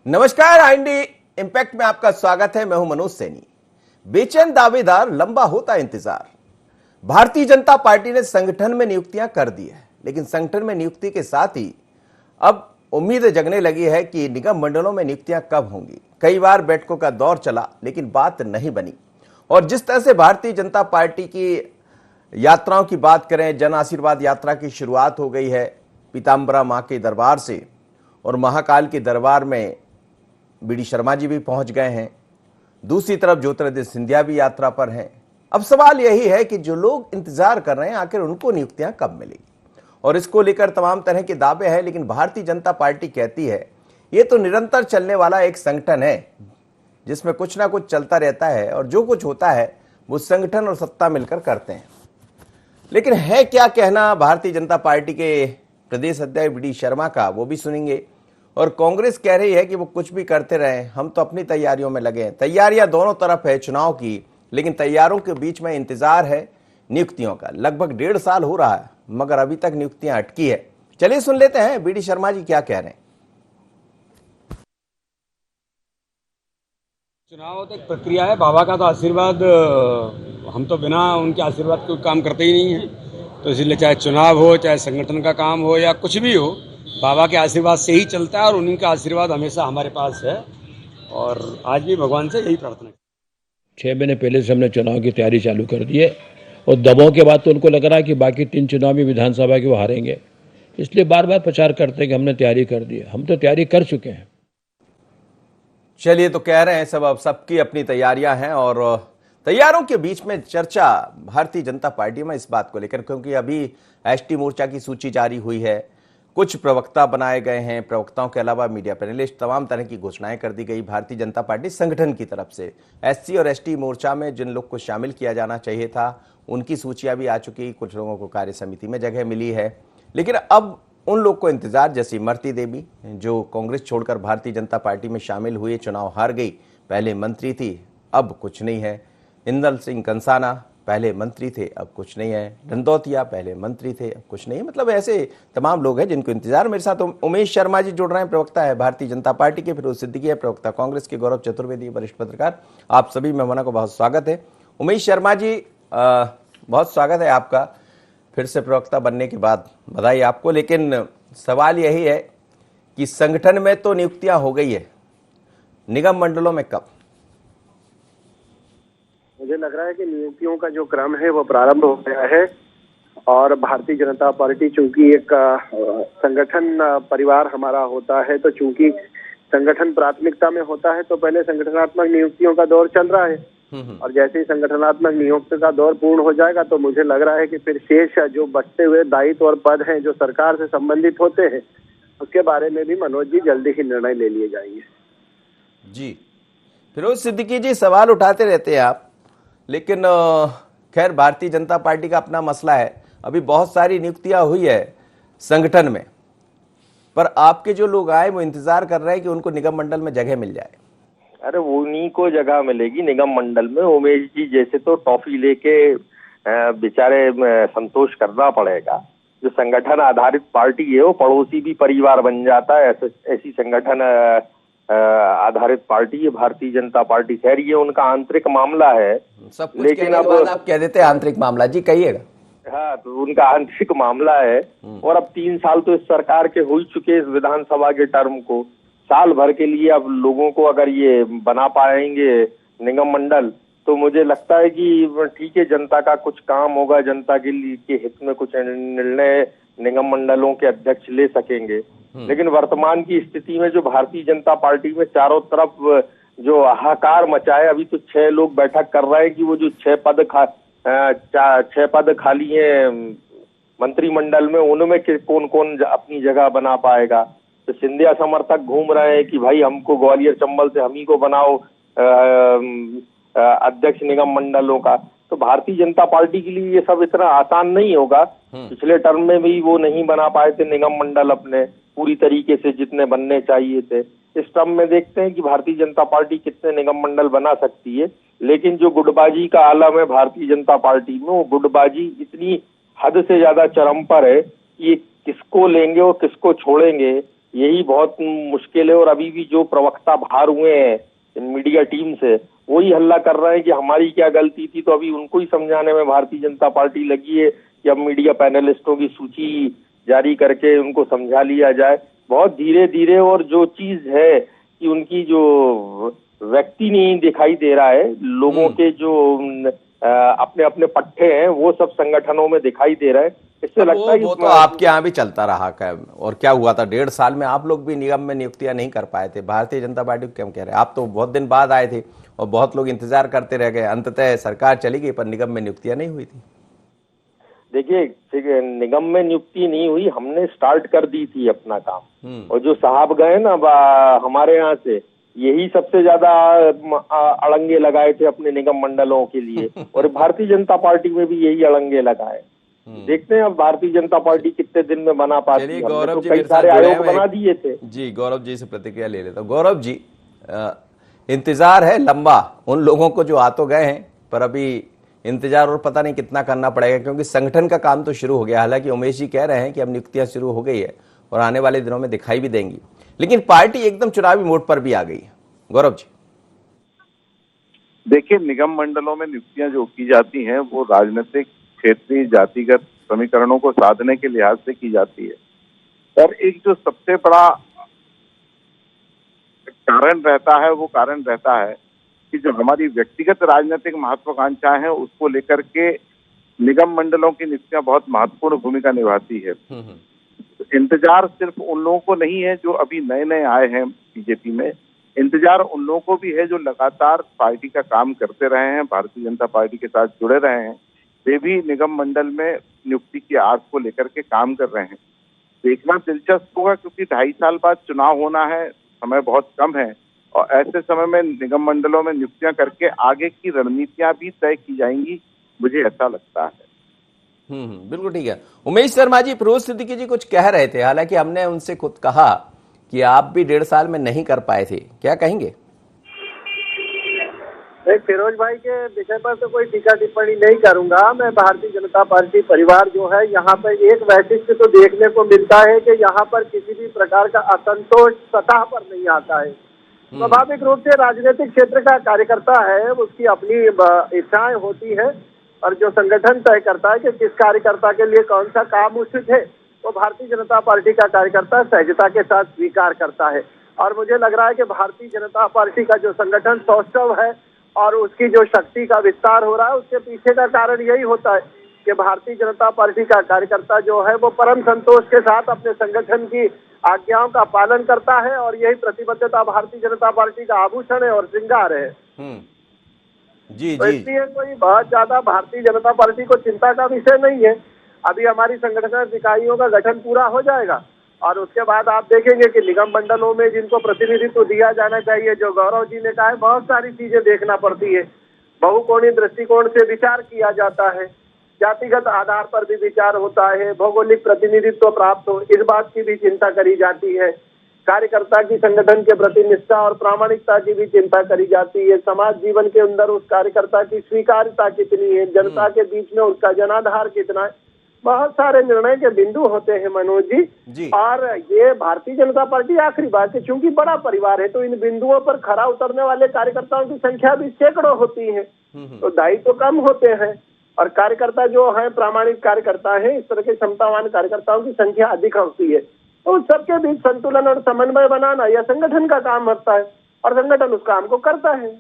नमस्कार, IND impact में आपका स्वागत है। मैं हूं मनोज सैनी। बेचैन दावेदार, लंबा होता इंतजार। भारतीय जनता पार्टी ने संगठन में नियुक्तियां कर दी है, लेकिन संगठन में नियुक्ति के साथ ही अब उम्मीद जगने लगी है कि निगम मंडलों में नियुक्तियां कब होंगी। कई बार बैठकों का दौर चला, लेकिन बात नहीं बनी। और जिस तरह से भारतीय जनता पार्टी की यात्राओं की बात करें, जन आशीर्वाद यात्रा की शुरुआत हो गई है पीताम्बरा मां के दरबार से, और महाकाल के दरबार में बीडी शर्मा जी भी पहुंच गए हैं। दूसरी तरफ ज्योतिरादित्य सिंधिया भी यात्रा पर हैं। अब सवाल यही है कि जो लोग इंतजार कर रहे हैं, आखिर उनको नियुक्तियां कब मिलेगी, और इसको लेकर तमाम तरह के दावे हैं। लेकिन भारतीय जनता पार्टी कहती है ये तो निरंतर चलने वाला एक संगठन है जिसमें कुछ ना कुछ चलता रहता है, और जो कुछ होता है वो संगठन और सत्ता मिलकर करते हैं। लेकिन है क्या कहना भारतीय जनता पार्टी के प्रदेश अध्यक्ष बीडी शर्मा का, वो भी सुनेंगे। और कांग्रेस कह रही है कि वो कुछ भी करते रहे, हम तो अपनी तैयारियों में लगे हैं। तैयारियां दोनों तरफ है चुनाव की, लेकिन तैयारों के बीच में इंतजार है नियुक्तियों का। लगभग 1.5 साल हो रहा है, मगर अभी तक नियुक्तियां अटकी है। चलिए सुन लेते हैं बीडी शर्मा जी क्या कह रहे हैं। चुनाव तो एक प्रक्रिया है। बाबा का तो आशीर्वाद, हम तो बिना उनके आशीर्वाद के काम करते ही नहीं है। तो इसलिए चाहे चुनाव हो, चाहे संगठन का काम हो, या कुछ भी हो, बाबा के आशीर्वाद से ही चलता है, और उन्हीं का आशीर्वाद हमेशा हमारे पास है। और आज भी भगवान से यही प्रार्थना है। 6 महीने पहले से हमने चुनाव की तैयारी चालू कर दी है, और दबाव के बाद तो उनको लग रहा है कि बाकी 3 चुनाव में विधानसभा के वो हारेंगे, इसलिए बार बार प्रचार करते हैं कि हमने तैयारी कर दी है। हम तो तैयारी कर चुके हैं। चलिए, तो कह रहे हैं सब, अब सबकी अपनी तैयारियां हैं, और तैयारों के बीच में चर्चा भारतीय जनता पार्टी में इस बात को लेकर, क्योंकि अभी एसटी मोर्चा की सूची जारी हुई है, कुछ प्रवक्ता बनाए गए हैं, प्रवक्ताओं के अलावा मीडिया पैनलिस्ट, तमाम तरह की घोषणाएं कर दी गई भारतीय जनता पार्टी संगठन की तरफ से। एससी और एसटी मोर्चा में जिन लोग को शामिल किया जाना चाहिए था, उनकी सूचियां भी आ चुकी। कुछ लोगों को कार्य समिति में जगह मिली है, लेकिन अब उन लोग को इंतजार, जैसे इमरती देवी जो कांग्रेस छोड़कर भारतीय जनता पार्टी में शामिल हुए, चुनाव हार गई, पहले मंत्री थी, अब कुछ नहीं है। इंदल सिंह कंसाना पहले मंत्री थे, अब कुछ नहीं है। दंदौतिया पहले मंत्री थे, अब कुछ नहीं है। मतलब ऐसे तमाम लोग हैं जिनको इंतजार। मेरे साथ उमेश शर्मा जी जुड़ रहे हैं, प्रवक्ता है भारतीय जनता पार्टी के, फिरोज सिद्दीकी है प्रवक्ता कांग्रेस के, गौरव चतुर्वेदी वरिष्ठ पत्रकार। आप सभी मेहमानों को बहुत स्वागत है। उमेश शर्मा जी, बहुत स्वागत है आपका फिर से प्रवक्ता बनने के बाद, बधाई आपको। लेकिन सवाल यही है कि संगठन में तो नियुक्तियां हो गई है, निगम मंडलों में कब? मुझे लग रहा है कि नियुक्तियों का जो क्रम है वो प्रारंभ हो गया है, और भारतीय जनता पार्टी चूंकि एक संगठन परिवार हमारा होता है, तो चूंकि संगठन प्राथमिकता में होता है, तो पहले संगठनात्मक नियुक्तियों का दौर चल रहा है। और जैसे ही संगठनात्मक नियुक्ति का दौर पूर्ण हो जाएगा, तो मुझे लग रहा है कि फिर शेष जो बचते हुए दायित्व और पद हैं जो सरकार से संबंधित होते हैं, उसके बारे में भी मनोज जी जल्दी ही निर्णय ले लिए जाएंगे। जी, फिरोज सिद्दीकी जी, सवाल उठाते रहते हैं आप, लेकिन खैर भारतीय जनता पार्टी का अपना मसला है। अभी बहुत सारी नियुक्तियां हुई है संगठन में, पर आपके जो लोग आए वो इंतजार कर रहे हैं कि उनको निगम मंडल में जगह मिल जाए। अरे उन्हीं को जगह मिलेगी निगम मंडल में। उमेश जी जैसे तो टॉफी लेके बेचारे संतोष करना पड़ेगा। जो संगठन आधारित पार्टी है वो पड़ोसी भी परिवार बन जाता है। ऐसी संगठन आधारित पार्टी है भारतीय जनता पार्टी। खैर ये उनका आंतरिक मामला है, सब कुछ लेकिन अब आप कह देते हैं आंतरिक मामला। जी कहिएगा। हाँ, तो उनका आंतरिक मामला है। और अब 3 साल तो इस सरकार के हो ही चुके, इस विधानसभा के टर्म को। साल भर के लिए अब लोगों को अगर ये बना पाएंगे निगम मंडल, तो मुझे लगता है कि ठीक है, जनता का कुछ काम होगा, जनता के लिए के हित में कुछ निर्णय निगम मंडलों के अध्यक्ष ले सकेंगे। लेकिन वर्तमान की स्थिति में जो भारतीय जनता पार्टी में चारों तरफ जो हाहाकार मचा है, अभी तो 6 लोग बैठक कर रहे हैं कि वो जो 6 पद खाली हैं मंत्रिमंडल में, उनमें कौन कौन अपनी जगह बना पाएगा। तो सिंधिया समर्थक घूम रहे हैं कि भाई हमको ग्वालियर चंबल से हम ही को बनाओ अध्यक्ष निगम मंडलों का। तो भारतीय जनता पार्टी के लिए ये सब इतना आसान नहीं होगा। पिछले टर्म में भी वो नहीं बना पाए थे निगम मंडल अपने पूरी तरीके से जितने बनने चाहिए थे। इस टर्म में देखते हैं कि भारतीय जनता पार्टी कितने निगम मंडल बना सकती है। लेकिन जो गुटबाजी का आलम है भारतीय जनता पार्टी में, वो गुटबाजी इतनी हद से ज्यादा चरम पर है कि किसको लेंगे और किसको छोड़ेंगे यही बहुत मुश्किल है। और अभी भी जो प्रवक्ता बाहर हुए हैं मीडिया टीम से, वही हल्ला कर रहे हैं कि हमारी क्या गलती थी। तो अभी उनको ही समझाने में भारतीय जनता पार्टी लगी है कि अब मीडिया पैनलिस्टों की सूची जारी करके उनको समझा लिया जाए बहुत धीरे धीरे। और जो चीज है कि उनकी जो व्यक्ति नहीं दिखाई दे रहा है, लोगों के जो अपने अपने पट्टे हैं वो सब संगठनों में दिखाई दे रहा है। इससे लगता है वो तो आपके यहाँ भी चलता रहा क्या? और क्या हुआ था 1.5 साल में? आप लोग भी निगम में नियुक्तियां नहीं कर पाए थे। भारतीय जनता पार्टी को क्यों कह रहे हैं? आप तो बहुत दिन बाद आए थे और बहुत लोग इंतजार करते रह गए। अंततः सरकार चली गई पर निगम में नियुक्तियां नहीं हुई थी। देखिए, निगम में नियुक्ति नहीं हुई, हमने स्टार्ट कर दी थी अपना काम। और जो साहब गए ना हमारे यहाँ से, यही सबसे ज्यादा अड़ंगे लगाए थे अपने निगम मंडलों के लिए। और भारतीय जनता पार्टी में भी यही अड़ंगे लगाए। देखते हैं अब भारतीय जनता पार्टी कितने दिन में बना पाती है। गौरव जी कई सारे आयोग बना दिए थे। जी, गौरव जी से प्रतिक्रिया ले लेता हूँ। गौरव जी, इंतजार है लंबा उन लोगों को जो आ तो गए हैं, पर अभी इंतजार और पता नहीं कितना करना पड़ेगा, क्योंकि संगठन का काम तो शुरू हो गया। हालांकि उमेश जी कह रहे हैं कि अब नियुक्तियां शुरू हो गई है और आने वाले दिनों में दिखाई भी देंगी, लेकिन पार्टी एकदम चुनावी मोड पर भी आ गई है। गौरव जी, देखिए, निगम मंडलों में नियुक्तियां जो की जाती हैं वो राजनीतिक, क्षेत्रीय, जातिगत समीकरणों को साधने के लिहाज से की जाती है। और एक जो सबसे बड़ा कारण रहता है वो कारण रहता है कि जो हमारी व्यक्तिगत राजनीतिक महत्वाकांक्षाएं हैं उसको लेकर के निगम मंडलों की नियुक्तियां बहुत महत्वपूर्ण भूमिका निभाती है। इंतजार सिर्फ उन लोगों को नहीं है जो अभी नए नए आए हैं बीजेपी में, इंतजार उन लोगों को भी है जो लगातार पार्टी का काम करते रहे हैं, भारतीय जनता पार्टी के साथ जुड़े रहे हैं। वे भी निगम मंडल में नियुक्ति की आस को लेकर के काम कर रहे हैं। देखना दिलचस्प होगा क्योंकि 2.5 साल बाद चुनाव होना है, समय बहुत कम है और ऐसे समय में निगम मंडलों में नियुक्तियां करके आगे की रणनीतियां भी तय की जाएंगी, मुझे ऐसा लगता है। बिल्कुल ठीक है। उमेश शर्मा जी, फिरोज सिद्दीकी जी कुछ कह रहे थे, हालांकि हमने उनसे खुद कहा कि आप भी 1.5 साल में नहीं कर पाए थे, क्या कहेंगे? फिरोज भाई के विषय पर तो कोई टीका टिप्पणी नहीं करूंगा मैं। भारतीय जनता पार्टी परिवार जो है, यहाँ पर एक वैशिष्ट्य तो देखने को मिलता है कि यहाँ पर किसी भी प्रकार का असंतोष सतह पर नहीं आता है। स्वाभाविक रूप से राजनीतिक क्षेत्र का कार्यकर्ता है, उसकी अपनी इच्छाएं होती है और जो संगठन तय करता है कि किस कार्यकर्ता के लिए कौन सा काम उचित है, तो भारतीय जनता पार्टी का कार्यकर्ता सहजता के साथ स्वीकार करता है। और मुझे लग रहा है कि भारतीय जनता पार्टी का जो संगठन सौष्ठव है और उसकी जो शक्ति का विस्तार हो रहा है, उसके पीछे का कारण यही होता है कि भारतीय जनता पार्टी का कार्यकर्ता जो है वो परम संतोष के साथ अपने संगठन की आज्ञाओं का पालन करता है और यही प्रतिबद्धता भारतीय जनता पार्टी का आभूषण है और श्रृंगार है। जी तो जी, इसलिए कोई बहुत ज्यादा भारतीय जनता पार्टी को चिंता का विषय नहीं है। अभी हमारी संगठन इकाइयों का गठन पूरा हो जाएगा और उसके बाद आप देखेंगे कि निगम मंडलों में जिनको प्रतिनिधित्व दिया जाना चाहिए, जो गौरव जी ने कहा है, बहुत सारी चीजें देखना पड़ती है। बहुकोणीय दृष्टिकोण से विचार किया जाता है, जातिगत आधार पर भी विचार होता है, भौगोलिक प्रतिनिधित्व प्राप्त हो इस बात की भी चिंता करी जाती है, कार्यकर्ता की संगठन के प्रति निष्ठा और प्रामाणिकता की भी चिंता करी जाती है, समाज जीवन के अंदर उस कार्यकर्ता की स्वीकार्यता कितनी है, जनता के बीच में उसका जनाधार कितना है, बहुत सारे निर्णय के बिंदु होते हैं मनोज जी। और ये भारतीय जनता पार्टी, आखिरी बात है, चूंकि बड़ा परिवार है तो इन बिंदुओं पर खरा उतरने वाले कार्यकर्ताओं की संख्या भी सैकड़ों होती है, तो दायित्व कम होते हैं और कार्यकर्ता जो है प्रामाणिक कार्यकर्ता है, इस तरह के क्षमतावान कार्यकर्ताओं की संख्या अधिक होती है। तो उस सबके बीच संतुलन और समन्वय बनाना यह संगठन का काम होता है और संगठन उस काम को करता है।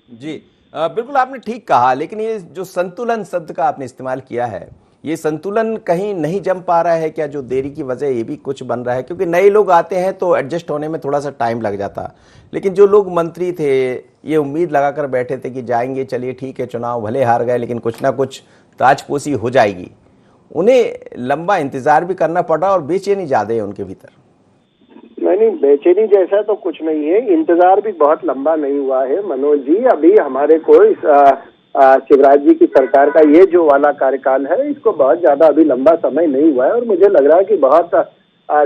जी बिल्कुल आपने ठीक कहा, लेकिन ये जो संतुलन शब्द का आपने इस्तेमाल किया है, ये संतुलन कहीं नहीं जम पा रहा है क्या? जो देरी की वजह ये भी कुछ बन रहा है, क्योंकि नए लोग आते हैं तो एडजस्ट होने में थोड़ा सा टाइम लग जाता, लेकिन जो लोग मंत्री थे ये उम्मीद लगाकर बैठे थे कि जाएंगे, चलिए ठीक है, चुनाव भले हार गए लेकिन कुछ ना कुछ ताजपोशी हो जाएगी, उन्हें लंबा इंतजार भी करना पड़ा और बेचैनी ज्यादा है उनके भीतर। नहीं, बेचैनी जैसा तो कुछ नहीं है, इंतजार भी बहुत लंबा नहीं हुआ है मनोज जी। अभी हमारे को शिवराज जी की सरकार का ये जो वाला कार्यकाल है, इसको बहुत ज्यादा अभी लंबा समय नहीं हुआ है और मुझे लग रहा है कि बहुत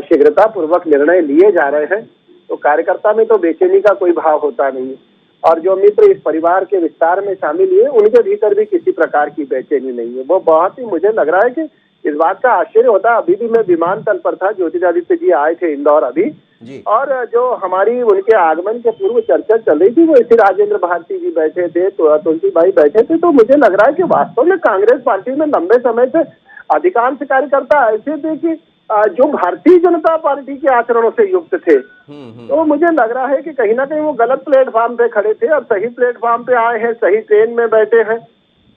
शीघ्रता पूर्वक निर्णय लिए जा रहे हैं, तो कार्यकर्ता में तो बेचैनी का कोई भाव होता नहीं है। और जो मित्र इस परिवार के विस्तार में शामिल हुए, उनके भीतर भी किसी प्रकार की बेचैनी नहीं है। वो बहुत ही, मुझे लग रहा है कि इस बात का आश्चर्य होता है, अभी भी मैं विमानतल पर था, ज्योतिरादित्य जी आए थे इंदौर अभी, जी। और जो हमारी उनके आगमन के पूर्व चर्चा चल रही थी वो इसी राजेंद्र भारती जी बैठे थे, तो तुलसी भाई बैठे थे, तो मुझे लग रहा है कि वास्तव में कांग्रेस पार्टी में लंबे समय से अधिकांश कार्यकर्ता ऐसे थे कि जो भारतीय जनता पार्टी के आचरणों से युक्त थे। तो मुझे लग रहा है कि कहीं ना कहीं वो गलत प्लेटफॉर्म पे खड़े थे और सही प्लेटफॉर्म पे आए हैं, सही ट्रेन में बैठे हैं।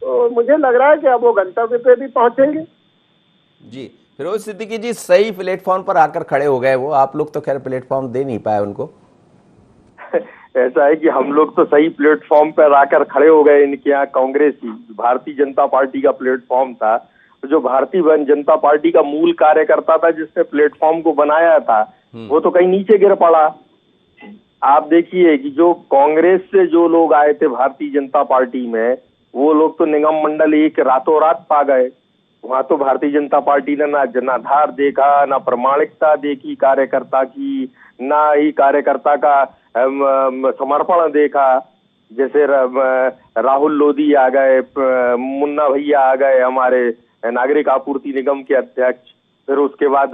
तो मुझे लग रहा है कि अब वो गंतव्य पे भी पहुंचेंगे। जी, फिरोज सिद्दीकी जी सही प्लेटफॉर्म पर आकर खड़े हो गए वो, आप लोग तो खैर प्लेटफॉर्म दे नहीं पाए उनको। ऐसा है कि हम लोग तो सही प्लेटफॉर्म पर आकर खड़े हो गए। इनके यहाँ कांग्रेस ही भारतीय जनता पार्टी का प्लेटफॉर्म था, जो भारतीय जनता पार्टी का मूल कार्यकर्ता था जिसने प्लेटफॉर्म को बनाया था, वो तो कहीं नीचे गिर पड़ा। आप देखिए कि जो कांग्रेस से जो लोग आए थे भारतीय जनता पार्टी में, वो लोग तो निगम मंडल एक रातों रात पा गए। वहां तो भारतीय जनता पार्टी ने ना जनाधार देखा, ना प्रामाणिकता देखी कार्यकर्ता की, ना ही कार्यकर्ता का समर्पण देखा। जैसे राहुल लोधी आ गए, मुन्ना भैया आ गए, हमारे नागरिक आपूर्ति निगम के अध्यक्ष, फिर उसके बाद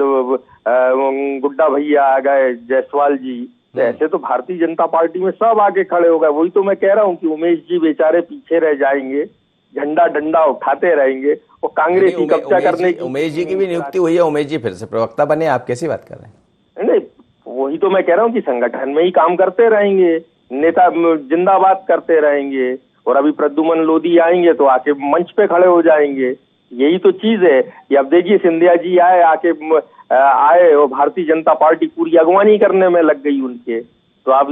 गुड्डा भैया आ गए, जायसवाल जी। ऐसे तो भारतीय जनता पार्टी में सब आगे खड़े हो गए। वही तो मैं कह रहा हूँ कि उमेश जी बेचारे पीछे रह जाएंगे, झंडा डंडा उठाते रहेंगे और कांग्रेस ही कब्जा करने की। उमेश जी की भी नियुक्ति हुई है, उमेश जी फिर से प्रवक्ता बने, आप कैसी बात कर रहे हैं? नहीं, वही तो मैं कह रहा हूँ कि संगठन में ही काम करते रहेंगे, नेता जिंदाबाद करते रहेंगे, और अभी प्रद्युमन लोधी आएंगे तो आके मंच पे खड़े हो जाएंगे। यही तो चीज है कि अब देखिए सिंधिया जी आए और भारतीय जनता पार्टी पूरी अगवानी करने में लग गई उनके। तो आप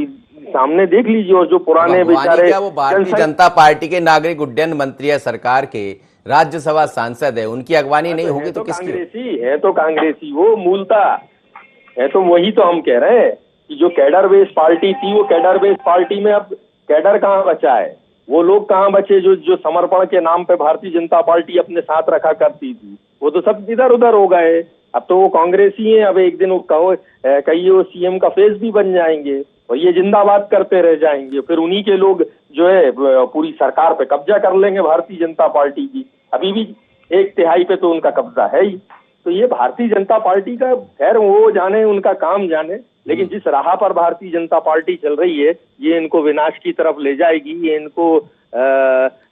सामने देख लीजिए, और जो पुराने बेचारे, वो भारतीय जनता पार्टी के नागरिक उड्डयन मंत्री है, सरकार के राज्यसभा सांसद है, उनकी अगवानी नहीं होगी तो किसकी? कांग्रेसी है, तो कांग्रेसी वो मूलता है। तो वही तो हम कह रहे हैं कि जो कैडर बेस पार्टी थी, वो कैडर बेस पार्टी में अब कैडर कहाँ बचा है? वो लोग कहाँ बचे जो समर्पण के नाम पे भारतीय जनता पार्टी अपने साथ रखा करती थी? वो तो सब इधर उधर हो गए। अब तो वो कांग्रेसी हैं, अब एक दिन वो कहिए वो सीएम का फेस भी बन जाएंगे और ये जिंदाबाद करते रह जाएंगे। फिर उन्हीं के लोग जो है पूरी सरकार पे कब्जा कर लेंगे भारतीय जनता पार्टी की। अभी भी 1/3 पे तो उनका कब्जा है ही। तो ये भारतीय जनता पार्टी का, खैर वो जाने, उनका काम जाने, लेकिन जिस राह पर भारतीय जनता पार्टी चल रही है, ये इनको विनाश की तरफ ले जाएगी, ये इनको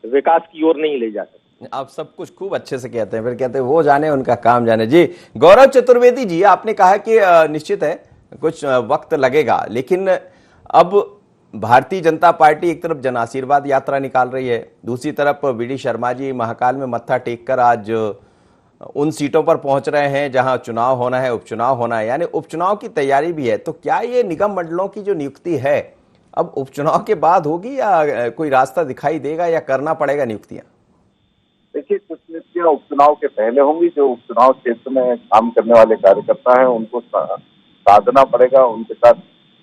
विकास की ओर नहीं ले जा सकती। आप सब कुछ खूब अच्छे से कहते हैं, फिर कहते हैं वो जाने उनका काम जाने। जी, गौरव चतुर्वेदी जी, आपने कहा कि निश्चित है कुछ वक्त लगेगा, लेकिन अब भारतीय जनता पार्टी एक तरफ जन आशीर्वाद यात्रा निकाल रही है, दूसरी तरफ वीडी शर्मा जी महाकाल में मत्था टेक कर आज उन सीटों पर पहुंच रहे हैं जहां चुनाव होना है, उपचुनाव होना है, यानी उपचुनाव की तैयारी भी है। तो क्या ये निगम मंडलों की जो नियुक्ति है अब उपचुनाव के बाद होगी या कोई रास्ता दिखाई देगा या करना पड़ेगा नियुक्तियां? देखिए, कुछ नियुक्तियां उपचुनाव के पहले होंगी। जो उपचुनाव क्षेत्र में काम करने वाले कार्यकर्ता हैं उनको साधना पड़ेगा, उनके साथ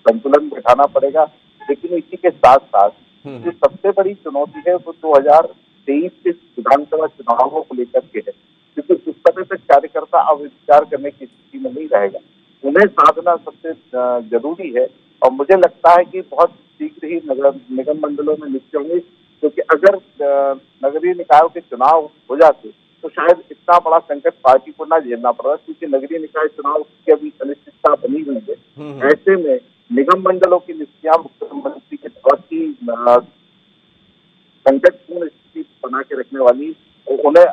संतुलन बिठाना पड़ेगा। लेकिन इसी के साथ साथ जो सबसे बड़ी चुनौती है वो 2023 के विधानसभा चुनावों को लेकर के है, क्योंकि उस समय तक कार्यकर्ता अब विचार करने की स्थिति में नहीं रहेगा। उन्हें साधना सबसे जरूरी है और मुझे लगता है कि बहुत शीघ्र ही निगम मंडलों में नियुक्ति होंगी, क्योंकि अगर नगरीय निकायों के चुनाव हो जाते तो शायद इतना बड़ा संकट पार्टी को ना झेलना पड़ा, क्योंकि नगरीय निकाय चुनाव की अभी अनिश्चितता बनी हुई है। ऐसे में निगम मंडलों की नियुक्तियां मुख्यमंत्री के बहुत ही संकटपूर्ण स्थिति बना के रखने वाली, उन्हें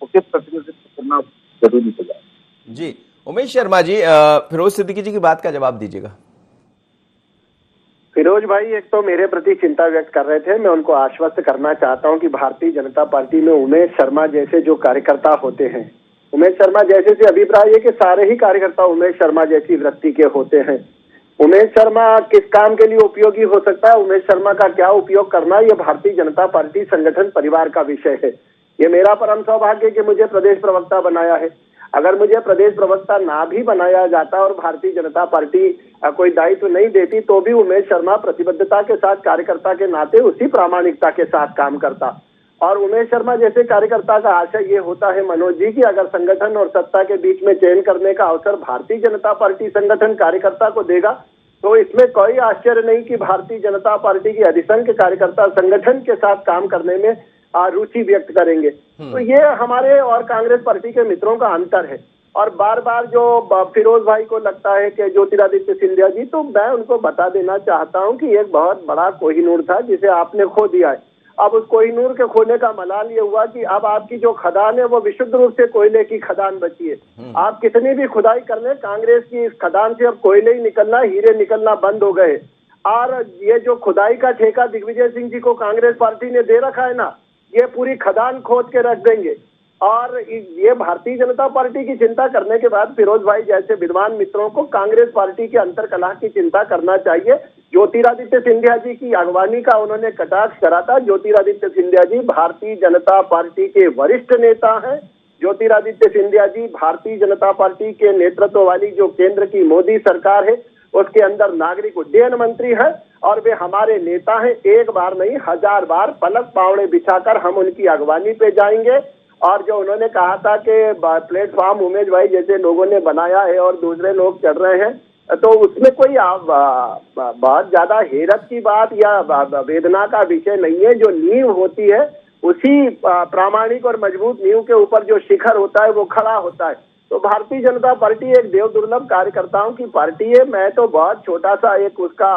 उचित प्रतिनिधित्व करना जरूरी हो जाए। जी, उमेश शर्मा जी, फिरोज सिद्दीकी जी की बात का जवाब दीजिएगा। फिरोज भाई एक तो मेरे प्रति चिंता व्यक्त कर रहे थे, मैं उनको आश्वस्त करना चाहता हूं कि भारतीय जनता पार्टी में उमेश शर्मा जैसे जो कार्यकर्ता होते हैं, उमेश शर्मा जैसे से अभिप्राय है कि सारे ही कार्यकर्ता उमेश शर्मा जैसी वृत्ति के होते हैं। उमेश शर्मा किस काम के लिए उपयोगी हो सकता है, उमेश शर्मा का क्या उपयोग करना, यह भारतीय जनता पार्टी संगठन परिवार का विषय है। ये मेरा परम सौभाग्य कि मुझे प्रदेश प्रवक्ता बनाया है। अगर मुझे प्रदेश प्रवक्ता ना भी बनाया जाता और भारतीय जनता पार्टी कोई दायित्व नहीं देती तो भी उमेश शर्मा प्रतिबद्धता के साथ कार्यकर्ता के नाते उसी प्रामाणिकता के साथ काम करता। और उमेश शर्मा जैसे कार्यकर्ता का आशय ये होता है मनोज जी कि अगर संगठन और सत्ता के बीच में चयन करने का अवसर भारतीय जनता पार्टी संगठन कार्यकर्ता को देगा तो इसमें कोई आश्चर्य नहीं कि भारतीय जनता पार्टी की अधिसंख्य कार्यकर्ता संगठन के साथ काम करने में रुचि व्यक्त करेंगे। तो ये हमारे और कांग्रेस पार्टी के मित्रों का अंतर है। और बार बार जो फिरोज भाई को लगता है कि ज्योतिरादित्य सिंधिया जी, तो मैं उनको बता देना चाहता हूं कि एक बहुत बड़ा कोहिनूर था जिसे आपने खो दिया है। अब उस कोहिनूर के खोने का मलाल ये हुआ कि अब आपकी जो खदान है वो विशुद्ध रूप से कोयले की खदान बची है। आप कितनी भी खुदाई कर लें, कांग्रेस की इस खदान से अब कोयले ही निकलना, हीरे निकलना बंद हो गए। और ये जो खुदाई का ठेका दिग्विजय सिंह जी को कांग्रेस पार्टी ने दे रखा है ना, ये पूरी खदान खोद के रख देंगे। और ये भारतीय जनता पार्टी की चिंता करने के बाद फिरोज भाई जैसे विद्वान मित्रों को कांग्रेस पार्टी के अंतर्कलह की चिंता करना चाहिए। ज्योतिरादित्य सिंधिया जी की अगवानी का उन्होंने कटाक्ष करा था। ज्योतिरादित्य सिंधिया जी भारतीय जनता पार्टी के वरिष्ठ नेता हैं। ज्योतिरादित्य सिंधिया जी भारतीय जनता पार्टी के नेतृत्व वाली जो केंद्र की मोदी सरकार है उसके अंदर नागरिक उड्डयन मंत्री है और वे हमारे नेता हैं। एक बार नहीं 1000 बार पलक पावड़े बिछाकर हम उनकी अगवानी पे जाएंगे। और जो उन्होंने कहा था कि प्लेटफॉर्म उमेश भाई जैसे लोगों ने बनाया है और दूसरे लोग चढ़ रहे हैं, तो उसमें कोई बहुत ज्यादा हैरत की बात या वेदना का विषय नहीं है। जो नींव होती है उसी प्रामाणिक और मजबूत नींव के ऊपर जो शिखर होता है वो खड़ा होता है। तो भारतीय जनता पार्टी एक देव दुर्लभ कार्यकर्ताओं की पार्टी है। मैं तो बहुत छोटा सा एक उसका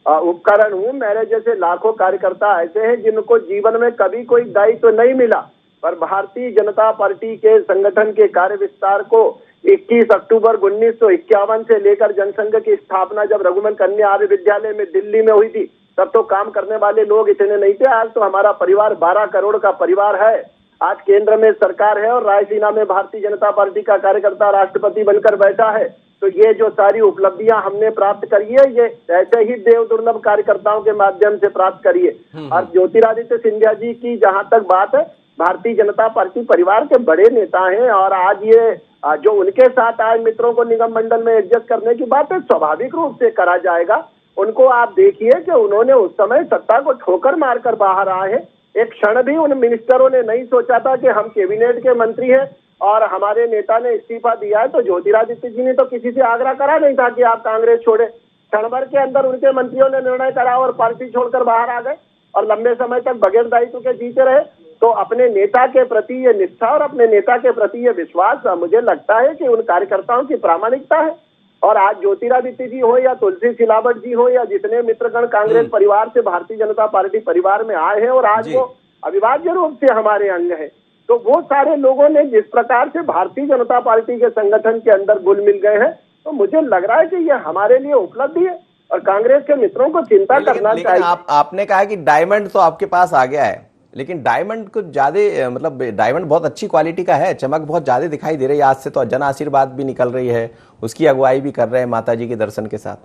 उपकरण हूँ। मेरे जैसे लाखों कार्यकर्ता ऐसे हैं जिनको जीवन में कभी कोई दायित्व तो नहीं मिला, पर भारतीय जनता पार्टी के संगठन के कार्य विस्तार को 21 अक्टूबर 1951 से लेकर जनसंघ की स्थापना जब रघुमन कन्या आर्य विद्यालय में दिल्ली में हुई थी, तब तो काम करने वाले लोग इतने नहीं थे। आज तो हमारा परिवार 12 करोड़ का परिवार है। आज केंद्र में सरकार है और रायसीना में भारतीय जनता पार्टी का कार्यकर्ता राष्ट्रपति बनकर बैठा है। तो ये जो सारी उपलब्धियां हमने प्राप्त करी है, ये ऐसे ही देव दुर्लभ कार्यकर्ताओं के माध्यम से प्राप्त करी है। और ज्योतिरादित्य सिंधिया जी की जहां तक बात है, भारतीय जनता पार्टी परिवार के बड़े नेता हैं और आज ये जो उनके साथ आए मित्रों को निगम मंडल में एडजस्ट करने की बात है, स्वाभाविक रूप से करा जाएगा। उनको आप देखिए कि उन्होंने उस समय सत्ता को ठोकर मारकर बाहर आए हैं। एक क्षण भी उन मिनिस्टरों ने नहीं सोचा था कि हम कैबिनेट के मंत्री हैं और हमारे नेता ने इस्तीफा दिया है। तो ज्योतिरादित्य जी ने तो किसी से आग्रह करा नहीं था कि आप कांग्रेस छोड़े। क्षण भर के अंदर उनके मंत्रियों ने निर्णय करा और पार्टी छोड़कर बाहर आ गए और लंबे समय तक बगैर दायित्व के जीते रहे। तो अपने नेता के प्रति ये निष्ठा और अपने नेता के प्रति ये विश्वास मुझे लगता है कि उन कार्यकर्ताओं की प्रामाणिकता है। और आज ज्योतिरादित्य जी हो या तुलसी सिलावट जी हो या जितने मित्रगण कांग्रेस परिवार से भारतीय जनता पार्टी परिवार में आए हैं और आज वो अविभाज्य रूप से हमारे अंग है, तो वो सारे लोगों ने जिस प्रकार से भारतीय जनता पार्टी के संगठन के अंदर घुल मिल गए हैं, तो मुझे लग रहा है कि ये हमारे लिए उपलब्धि है और कांग्रेस के मित्रों को चिंता करना चाहिए। आपने कहा कि डायमंड तो आपके पास आ गया है, लेकिन डायमंड कुछ ज्यादा, मतलब डायमंड बहुत अच्छी क्वालिटी का है, चमक बहुत ज्यादा दिखाई दे रही है। आज से तो जन आशीर्वाद भी निकल रही है, उसकी अगुवाई भी कर रहे हैं माता जी के दर्शन के साथ।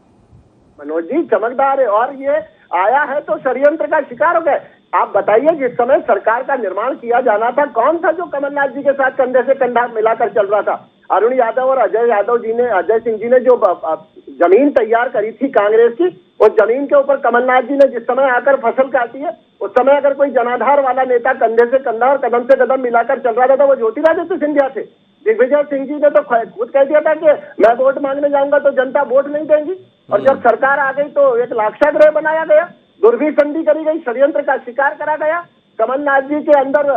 मनोज जी चमकदार है और ये आया है तो षड्यंत्र का शिकार हो गए। आप बताइए, जिस समय सरकार का निर्माण किया जाना था, कौन था जो कमलनाथ जी के साथ कंधे से कंधा मिलाकर चल रहा था? अरुण यादव और अजय सिंह जी ने जो जमीन तैयार करी थी कांग्रेस की, उस जमीन के ऊपर कमलनाथ जी ने जिस समय आकर फसल काटी है, उस समय अगर कोई जनाधार वाला नेता कंधे से कंधा और कदम से कदम मिलाकर चल रहा था तो वो ज्योतिरादित्य सिंधिया थे। दिग्विजय सिंह जी ने तो खुद कह दिया था कि मैं वोट मांगने जाऊंगा तो जनता वोट नहीं देंगी, और जब सरकार आ गई तो एक लाक्षागृह बनाया गया, दुर्भी संधि करी गई, षड्यंत्र का शिकार करा गया। कमलनाथ जी के अंदर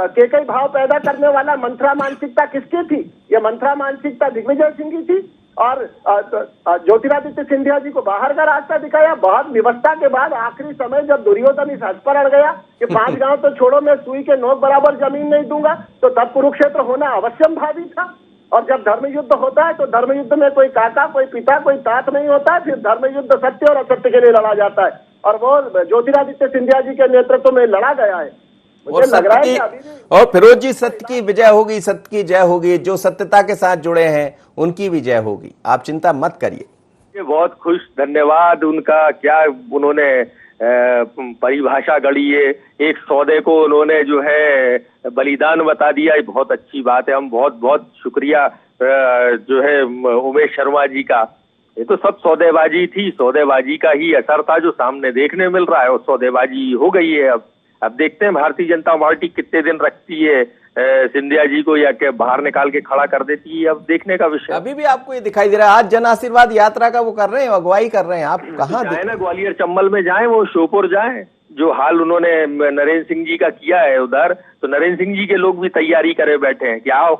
केकई भाव पैदा करने वाला मंत्रा मानसिकता किसकी थी? ये मंत्रा मानसिकता दिग्विजय सिंह की थी। और ज्योतिरादित्य सिंधिया जी को बाहर का रास्ता दिखाया। बहुत व्यवस्था के बाद आखिरी समय जब दुर्योधन इस हद पर अड़ गया कि 5 गांव तो छोड़ो, मैं सुई के नोक बराबर जमीन नहीं दूंगा, तो तब कुरुक्षेत्र होना अवश्यम भावी था। और जब धर्म युद्ध होता है तो धर्म युद्ध में कोई काका, कोई पिता, कोई तात नहीं होता है। फिर धर्म युद्ध सत्य और असत्य के लिए लड़ा जाता है, और वो ज्योतिरादित्य सिंधिया जी के नेतृत्व में लड़ा गया है। और सत्य की, और फिरोज जी, सत्य की विजय होगी, सत्य की जय होगी। जो सत्यता के साथ जुड़े हैं उनकी भी जय होगी, आप चिंता मत करिए। बहुत खुश, धन्यवाद उनका। क्या उन्होंने परिभाषा गढ़ी है, एक सौदे को उन्होंने जो है बलिदान बता दिया। ये बहुत अच्छी बात है। हम बहुत बहुत शुक्रिया जो है उमेश शर्मा जी का। ये तो सब सौदेबाजी थी, सौदेबाजी का ही असर था जो सामने देखने मिल रहा है, और सौदेबाजी हो गई है। अब देखते हैं भारतीय जनता पार्टी कितने दिन रखती है सिंधिया जी को, या के बाहर निकाल के खड़ा कर देती है, अब देखने का विषय। अभी भी आपको ये दिखाई दे रहा है, आज जन आशीर्वाद यात्रा का वो कर रहे हैं, अगुवाई कर रहे हैं, आप कहाँ जाए ना, ग्वालियर चंबल में जाए, वो श्योपुर जाए। जो हाल उन्होंने नरेंद्र सिंह जी का किया है उधर, तो नरेंद्र सिंह जी के लोग भी तैयारी करे बैठे हैं कि आओ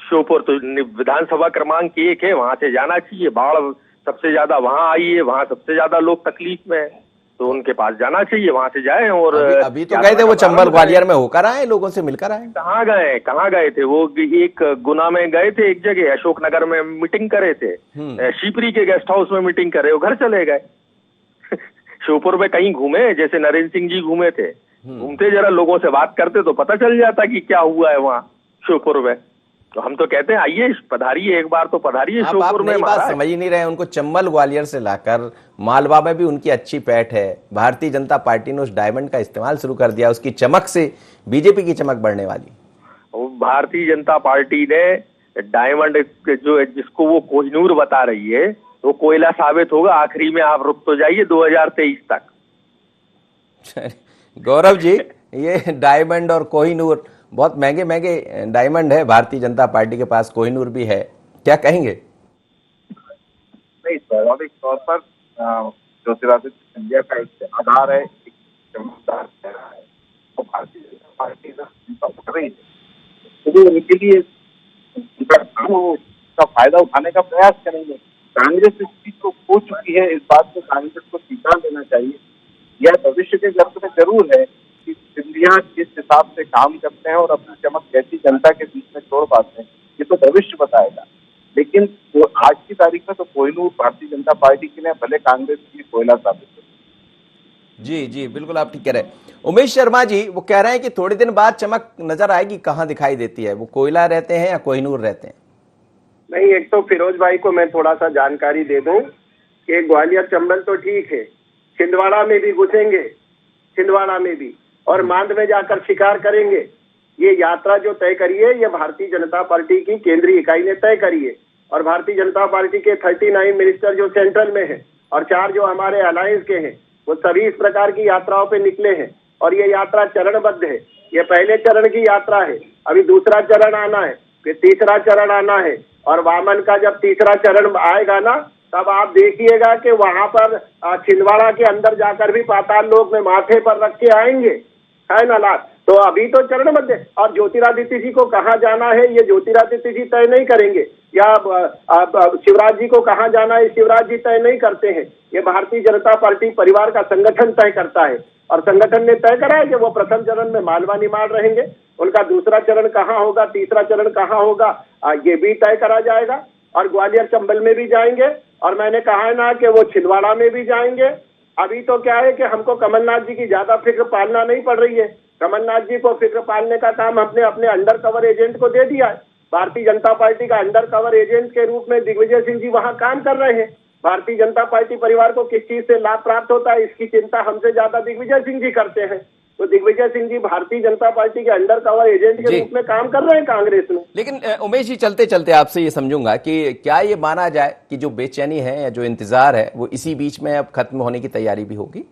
श्योपुर तो विधानसभा क्रमांक 1 है, वहां से जाना चाहिए। बाढ़ सबसे ज्यादा वहां आई है, वहां सबसे ज्यादा लोग तकलीफ में है, तो उनके पास जाना चाहिए, वहां से जाए। और अभी तो गए थे वो चंबल ग्वालियर में, होकर आए, लोगों से मिलकर आए। कहाँ गए थे वो? एक गुना में गए थे, एक जगह अशोकनगर में मीटिंग करे थे, शिवपुरी के गेस्ट हाउस में मीटिंग करे, वो घर चले गए। श्योपुर में कहीं घूमे, जैसे नरेंद्र सिंह जी घूमे थे, घूमते जरा लोगों से बात करते तो पता चल जाता कि क्या हुआ है वहाँ श्योपुर में। तो हम तो कहते हैं आइए, पधारिए, एक बार तो पधारिए श्योपुर में। बात समझ ही नहीं रहे, उनको चंबल ग्वालियर से लाकर मालवा में भी उनकी अच्छी पैठ है। भारतीय जनता पार्टी ने उस डायमंड का इस्तेमाल शुरू कर दिया, उसकी चमक से बीजेपी की चमक बढ़ने वाली। भारतीय जनता पार्टी ने डायमंड जो जिसको वो कोहिनूर बता रही है, वो कोयला साबित होगा। आखिरी में आप रुक तो जाइए 2023 तक। गौरव जी, ये डायमंड और कोहिनूर बहुत महंगे महंगे डायमंड है भारतीय जनता पार्टी के पास, कोहिनूर भी है, क्या कहेंगे? नहीं, स्वाभाविक तौर पर ज्योतिरादित्य सिंधिया का एक आधार है, एक चमकदार चेहरा है, और भारतीय जनता पार्टी उठ रही है, तो उनके लिए उसका फायदा उठाने का प्रयास करेंगे। कांग्रेस इस चीज को खो चुकी है, इस बात को कांग्रेस को स्वीकार देना चाहिए। यह भविष्य के गर्भ में जरूर है कि सिंधिया किस हिसाब से काम करते हैं और अपनी चमक कैसी जनता के बीच में छोड़ पाते हैं, ये तो भविष्य बताएगा। लेकिन तो आज की तारीख में तो कोहिनूर भारतीय जनता पार्टी के लिए भले कांग्रेस की कोयला साबित हो। जी जी, बिल्कुल आप ठीक कह रहे हैं। उमेश शर्मा जी वो कह रहे हैं कि थोड़े दिन बाद चमक नजर आएगी, कहाँ दिखाई देती है, वो कोयला रहते हैं या कोहिनूर रहते हैं? नहीं, एक तो फिरोज भाई को मैं थोड़ा सा जानकारी दे दूं कि ग्वालियर चंबल तो ठीक है, छिंदवाड़ा में भी घुसेंगे, छिंदवाड़ा में भी, और मांद में जाकर शिकार करेंगे। ये यात्रा जो तय करी है, ये भारतीय जनता पार्टी की केंद्रीय इकाई ने तय करी है, और भारतीय जनता पार्टी के 39 मिनिस्टर जो सेंट्रल में है और 4 जो हमारे अलायंस के हैं, वो सभी इस प्रकार की यात्राओं पे निकले हैं। और ये यात्रा चरणबद्ध है, ये पहले चरण की यात्रा है, अभी दूसरा चरण आना है, फिर तीसरा चरण आना है, और वामन का जब तीसरा चरण आएगा ना, तब आप देखिएगा कि वहां पर छिंदवाड़ा के अंदर जाकर भी पाताल लोक में माथे पर रख के आएंगे, है ना लाल। तो अभी तो चरणबद्ध है। और ज्योतिरादित्य जी को कहाँ जाना है, ये ज्योतिरादित्य जी तय नहीं करेंगे, या शिवराज जी को कहाँ जाना है, शिवराज जी तय नहीं करते हैं। ये भारतीय जनता पार्टी परिवार का संगठन तय करता है, और संगठन ने तय करा है कि वो प्रथम चरण में मालवा निमाड़ रहेंगे, उनका दूसरा चरण कहाँ होगा, तीसरा चरण कहाँ होगा, ये भी तय करा जाएगा। और ग्वालियर चंबल में भी जाएंगे, और मैंने कहा है ना कि वो छिंदवाड़ा में भी जाएंगे। अभी तो क्या है कि हमको कमलनाथ जी की ज्यादा फिक्र पालना नहीं पड़ रही है। कमलनाथ जी को फिक्र पालने का काम हमने अपने अंडर कवर एजेंट को दे दिया है। भारतीय जनता पार्टी का अंडर कवर एजेंट के रूप में दिग्विजय सिंह जी वहां काम कर रहे हैं। भारतीय जनता पार्टी परिवार को किस चीज से लाभ प्राप्त होता है, इसकी चिंता हमसे ज्यादा दिग्विजय सिंह जी करते हैं। तो दिग्विजय सिंह जी भारतीय जनता पार्टी के अंडर कवर एजेंट के रूप में काम कर रहे हैं कांग्रेस में। लेकिन उमेश जी, चलते चलते आपसे ये समझूंगा कि क्या ये माना जाए कि जो बेचैनी है या जो इंतजार है वो इसी बीच में अब खत्म होने की तैयारी भी होगी?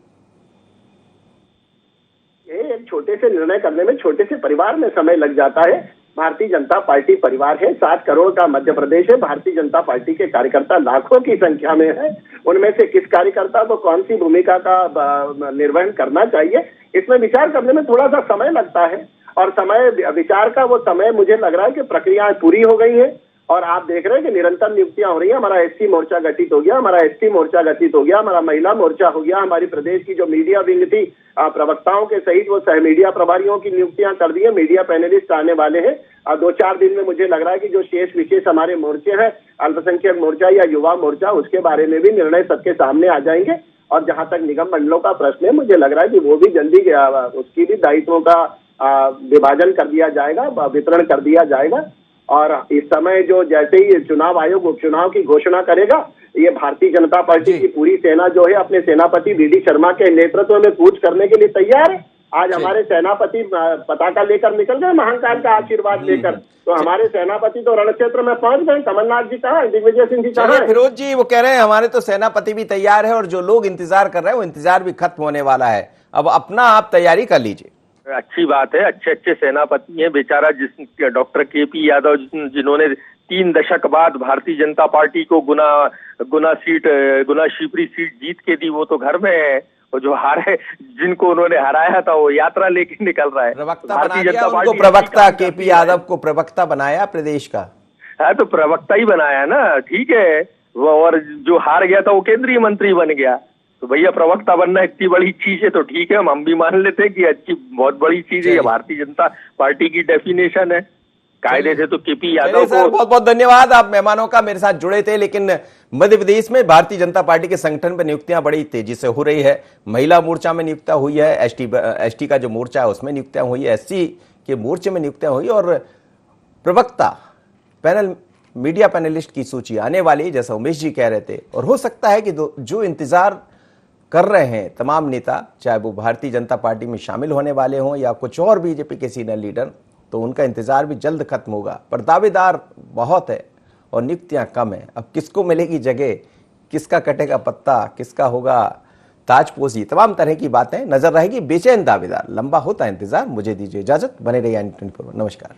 ये एक छोटे से निर्णय करने में छोटे से परिवार में समय लग जाता है। भारतीय जनता पार्टी परिवार है, 7 करोड़ का मध्य प्रदेश है, भारतीय जनता पार्टी के कार्यकर्ता लाखों की संख्या में है। उनमें से किस कार्यकर्ता को कौन सी भूमिका का निर्वहन करना चाहिए, इसमें विचार करने में थोड़ा सा समय लगता है। और समय विचार का वो समय मुझे लग रहा है कि प्रक्रियाएं पूरी हो गई है, और आप देख रहे हैं कि निरंतर नियुक्तियां हो रही है। हमारा एसटी मोर्चा गठित हो गया, हमारा एसटी मोर्चा गठित हो गया, हमारा महिला मोर्चा हो गया, हमारी प्रदेश की जो मीडिया विंग थी प्रवक्ताओं के सहित वो सह मीडिया प्रभारियों की नियुक्तियां कर दी है। मीडिया पैनलिस्ट आने वाले हैं, 2-4 दिन में मुझे लग रहा है कि जो शेष विशेष हमारे मोर्चे हैं, अल्पसंख्यक मोर्चा या युवा मोर्चा, उसके बारे में भी निर्णय सबके सामने आ जाएंगे। और जहां तक निगम मंडलों का प्रश्न है, मुझे लग रहा है कि वो भी जल्दी उसकी भी दायित्वों का विभाजन कर दिया जाएगा, वितरण कर दिया जाएगा। और इस समय जो जैसे ही चुनाव आयोग उपचुनाव की घोषणा करेगा, ये भारतीय जनता पार्टी की पूरी सेना जो है अपने सेनापति वीडी शर्मा के नेतृत्व में कूच करने के लिए तैयार है। आज हमारे सेनापति पताका लेकर निकल गए, महाकाल का आशीर्वाद लेकर। तो हमारे सेनापति तो रण क्षेत्र में पहुंच गए। कमलनाथ जी कहाँ है, दिग्विजय सिंह जी कहाँ है? फिरोज जी वो कह रहे हैं हमारे तो सेनापति भी तैयार है, और जो लोग इंतजार कर रहे हैं वो इंतजार भी खत्म होने वाला है, अब अपना आप तैयारी कर लीजिए। अच्छी बात है, अच्छे सेनापति हैं। बेचारा जिस डॉक्टर केपी यादव जिन्होंने 3 दशक बाद भारतीय जनता पार्टी को गुना शिवपुरी सीट जीत के दी, वो तो घर में है। और जो हारे, जिनको उन्होंने हराया था, वो यात्रा लेके निकल रहा है। प्रवक्ता बना दिया उनको, प्रवक्ता केपी यादव को प्रवक्ता बनाया प्रदेश का। है तो प्रवक्ता ही बनाया ना, ठीक है। वो और जो हार गया था वो केंद्रीय मंत्री बन गया, तो भैया प्रवक्ता बनना इतनी बड़ी चीज है तो ठीक है, हम भी मान लेते हैं कि अच्छी बहुत बड़ी चीज है। ये भारतीय जनता पार्टी की डेफिनेशन है, कायदे से तो केपी यादव सर को। बहुत बहुत धन्यवाद, आप मेहमानों का मेरे साथ जुड़े थे। लेकिन मध्य प्रदेश में भारतीय जनता पार्टी के संगठन में नियुक्तियां बड़ी तेजी से हो रही है। महिला मोर्चा में नियुक्तियां हुई है, एसटी का जो मोर्चा है उसमें नियुक्तियां हुई है, एससी के मोर्चे में नियुक्तियां हुई, और प्रवक्ता पैनल मीडिया पैनलिस्ट की सूची आने वाली, जैसा उमेश जी कह रहे थे। और हो सकता है कि जो इंतजार कर रहे हैं तमाम नेता, चाहे वो भारतीय जनता पार्टी में शामिल होने वाले हों या कुछ और बीजेपी के सीनियर लीडर, तो उनका इंतजार भी जल्द खत्म होगा। पर दावेदार बहुत है और नियुक्तियां कम है। अब किसको मिलेगी जगह, किसका कटेगा पत्ता, किसका होगा ताजपोशी, तमाम तरह की बातें नजर रहेगी। बेचैन दावेदार, लंबा होता इंतजार। मुझे दीजिए इजाजत, बने रहिए N24। नमस्कार।